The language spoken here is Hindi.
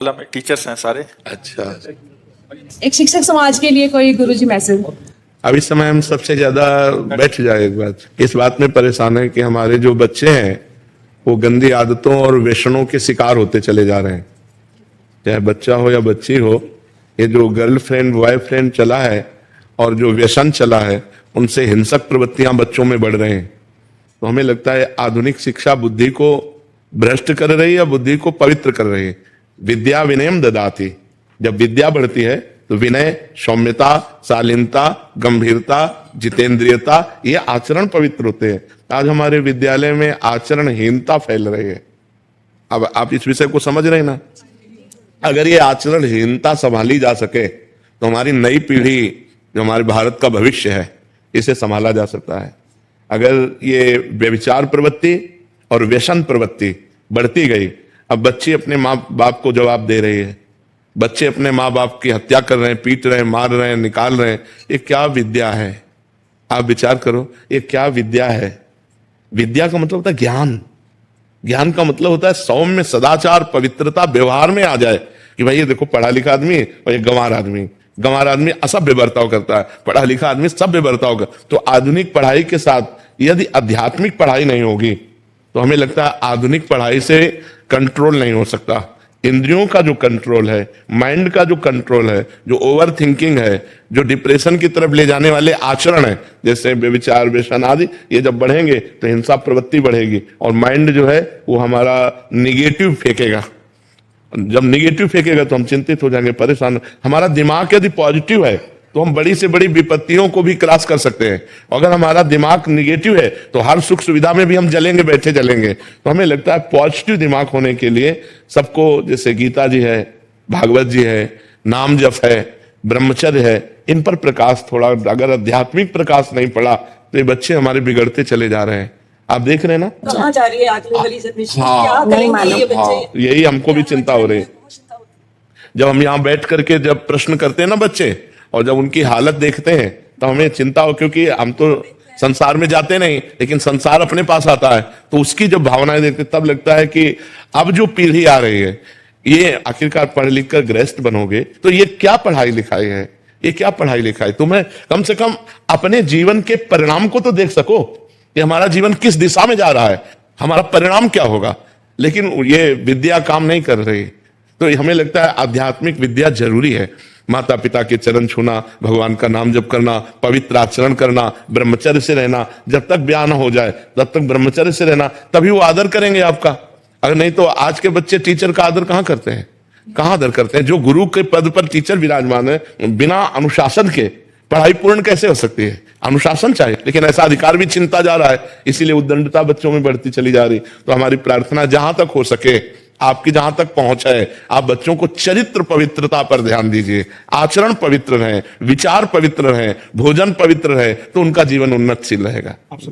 में टीचर्स हैं सारे। अच्छा, एक शिक्षक समाज के लिए कोई गुरुजी मैसेज? अब इस समय हम सबसे ज्यादा बैठ जाए एक बात, इस बात में परेशान है कि हमारे जो बच्चे हैं वो गंदी आदतों और व्यसनों के शिकार होते चले जा रहे हैं। चाहे बच्चा हो या बच्ची हो, ये जो गर्लफ्रेंड बॉयफ्रेंड चला है और जो व्यसन चला है, उनसे हिंसक प्रवृत्तियां बच्चों में बढ़ रहे हैं। तो हमें लगता है आधुनिक शिक्षा बुद्धि को भ्रष्ट कर रही है या बुद्धि को पवित्र कर रही है। विद्या विनयम ददाति, जब विद्या बढ़ती है तो विनय, सौम्यता, शालीनता, गंभीरता, जितेंद्रियता, ये आचरण पवित्र होते हैं। आज हमारे विद्यालय में आचरणहीनता फैल रही है। अब आप इस विषय को समझ रहे हैं ना? अगर ये आचरणहीनता संभाली जा सके तो हमारी नई पीढ़ी, जो हमारे भारत का भविष्य है, इसे संभाला जा सकता है। अगर ये व्यभिचार प्रवृत्ति और व्यसन प्रवृत्ति बढ़ती गई, अब बच्चे अपने माँ बाप को जवाब दे रही है, बच्चे अपने माँ बाप की हत्या कर रहे हैं, पीट रहे हैं, मार रहे हैं, निकाल रहे हैं। ये क्या विद्या है? आप विचार करो, ये क्या विद्या है? विद्या का मतलब होता है ज्ञान। ज्ञान का मतलब होता है सौम्य, सदाचार, पवित्रता व्यवहार में आ जाए कि भाई ये देखो पढ़ा लिखा आदमी और ये गंवार आदमी। गंवार आदमी असभ्य बर्ताव करता है, पढ़ा लिखा आदमी सभ्य बर्ताव करता है। तो आधुनिक पढ़ाई के साथ यदि आध्यात्मिक पढ़ाई नहीं होगी तो हमें लगता है आधुनिक पढ़ाई से कंट्रोल नहीं हो सकता। इंद्रियों का जो कंट्रोल है, माइंड का जो कंट्रोल है, जो ओवर थिंकिंग है, जो डिप्रेशन की तरफ ले जाने वाले आचरण है, जैसे व्यभिचार, व्यसन आदि, ये जब बढ़ेंगे तो हिंसा प्रवृत्ति बढ़ेगी और माइंड जो है वो हमारा निगेटिव फेंकेगा। जब निगेटिव फेंकेगा तो हम चिंतित हो जाएंगे, परेशान। हमारा दिमाग यदि पॉजिटिव है तो हम बड़ी से बड़ी विपत्तियों को भी क्रॉस कर सकते हैं। अगर हमारा दिमाग निगेटिव है तो हर सुख सुविधा में भी हम जलेंगे, बैठे जलेंगे। तो हमें लगता है पॉजिटिव दिमाग होने के लिए सबको, जैसे गीता जी है, भागवत जी है, नाम जप है, ब्रह्मचर्य है, इन पर प्रकाश थोड़ा, अगर आध्यात्मिक प्रकाश नहीं पड़ा तो ये बच्चे हमारे बिगड़ते चले जा रहे हैं। आप देख रहे हैं ना कहाँ जा रही है आगे वाली जनरेशन? हाँ, क्या करेंगे ये बच्चे? यही हमको भी चिंता हो रही है। जब हम यहाँ बैठ करके जब प्रश्न करते हैं ना बच्चे, और जब उनकी हालत देखते हैं तो हमें चिंता हो, क्योंकि हम तो संसार में जाते नहीं, लेकिन संसार अपने पास आता है। तो उसकी जब भावनाएं देखते तब लगता है कि अब जो पीढ़ी आ रही है, ये आखिरकार पढ़ लिख कर गृहस्थ बनोगे तो ये क्या पढ़ाई लिखाई है? ये क्या पढ़ाई लिखाई? तुम्हें कम से कम अपने जीवन के परिणाम को तो देख सको कि हमारा जीवन किस दिशा में जा रहा है, हमारा परिणाम क्या होगा। लेकिन ये विद्या काम नहीं कर रही। तो हमें लगता है आध्यात्मिक विद्या जरूरी है। माता पिता के चरण छूना, भगवान का नाम जप करना, पवित्र आचरण करना, ब्रह्मचर्य से रहना। जब तक ब्याह न हो जाए तब तक ब्रह्मचर्य से रहना, तभी वो आदर करेंगे आपका। अगर नहीं तो आज के बच्चे टीचर का आदर कहाँ करते हैं? कहाँ आदर करते हैं? जो गुरु के पद पर टीचर विराजमान है, बिना अनुशासन के पढ़ाई पूर्ण कैसे हो सकती है? अनुशासन चाहिए, लेकिन ऐसा अधिकार भी छिनता जा रहा है। इसीलिए उद्दंडता बच्चों में बढ़ती चली जा रही। तो हमारी प्रार्थना जहां तक हो सके, आपकी जहां तक पहुंच है, आप बच्चों को चरित्र पवित्रता पर ध्यान दीजिए। आचरण पवित्र रहे, विचार पवित्र रहे, भोजन पवित्र रहे, तो उनका जीवन उन्नतशील रहेगा।